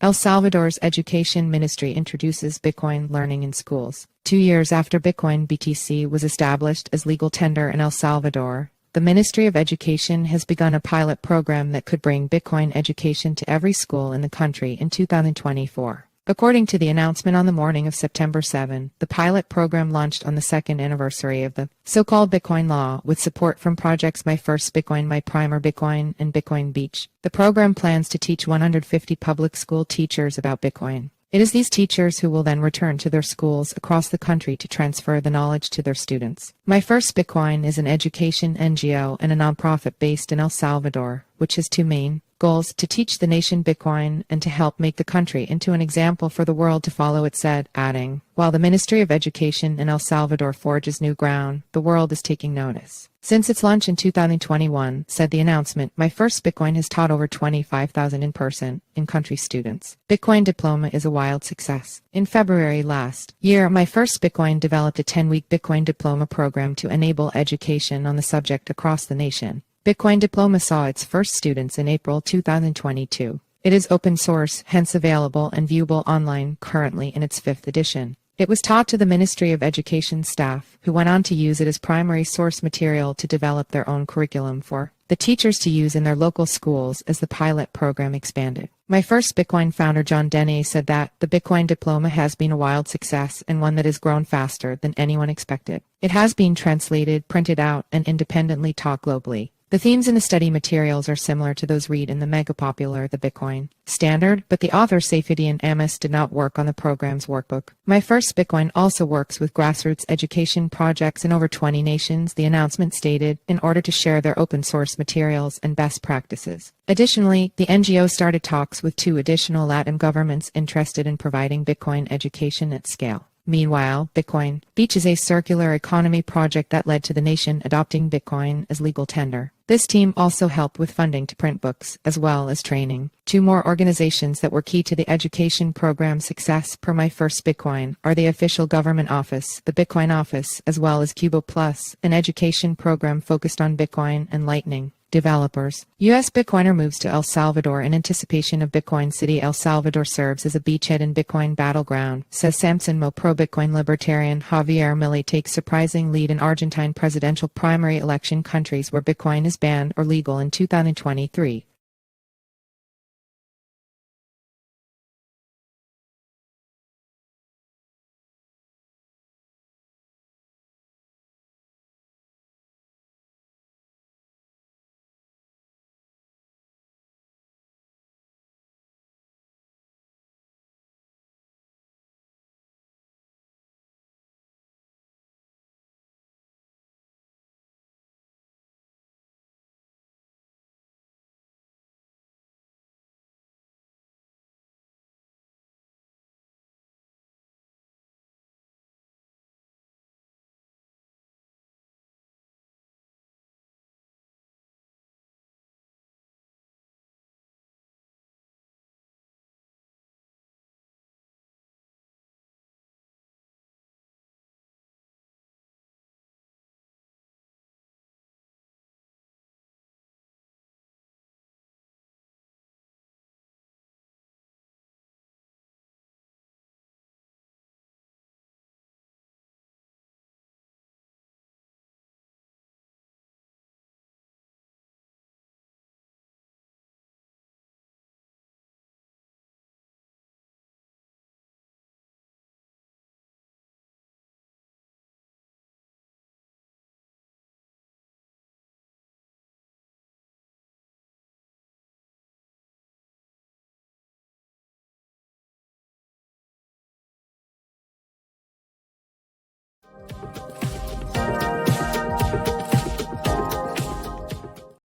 El Salvador's Education Ministry introduces Bitcoin learning in schools. 2 years after Bitcoin BTC was established as legal tender in El Salvador, the Ministry of Education has begun a pilot program that could bring Bitcoin education to every school in the country in 2024. According to the announcement on the morning of September 7, the pilot program launched on the second anniversary of the so-called Bitcoin law with support from projects My First Bitcoin, My Primer Bitcoin, and Bitcoin Beach. The program plans to teach 150 public school teachers about Bitcoin. It is these teachers who will then return to their schools across the country to transfer the knowledge to their students. My First Bitcoin is an education NGO and a nonprofit based in El Salvador, which has two main goals: to teach the nation Bitcoin and to help make the country into an example for the world to follow, it said, adding, while the Ministry of Education in El Salvador forges new ground, the world is taking notice. Since its launch in 2021, said the announcement, My First Bitcoin has taught over 25,000 in-country students. Bitcoin Diploma is a wild success. In February last year, My First Bitcoin developed a 10-week Bitcoin Diploma program to enable education on the subject across the nation. Bitcoin Diploma saw its first students in April 2022. It is open source, hence available and viewable online, currently in its 5th edition. It was taught to the Ministry of Education staff, who went on to use it as primary source material to develop their own curriculum for the teachers to use in their local schools as the pilot program expanded. My First Bitcoin founder John Dene said that the Bitcoin Diploma has been a wild success and one that has grown faster than anyone expected. It has been translated, printed out, and independently taught globally. The themes in the study materials are similar to those read in the mega-popular The Bitcoin Standard, but the author Saifedean Amis did not work on the program's workbook. My First Bitcoin also works with grassroots education projects in over 20 nations, the announcement stated, in order to share their open-source materials and best practices. Additionally, the NGO started talks with 2 additional Latin governments interested in providing Bitcoin education at scale. Meanwhile, Bitcoin Beach is a circular economy project that led to the nation adopting Bitcoin as legal tender. This team also helped with funding to print books, as well as training. 2 more organizations that were key to the education program's success per My First Bitcoin are the official government office, the Bitcoin Office, as well as Cubo Plus, an education program focused on Bitcoin and Lightning developers. U.S. Bitcoiner moves to El Salvador in anticipation of Bitcoin City. El Salvador serves as a beachhead and Bitcoin battleground, says Samson Mo. Pro-Bitcoin libertarian Javier Milei takes surprising lead in Argentine presidential primary election countries where Bitcoin is banned or legal in 2023.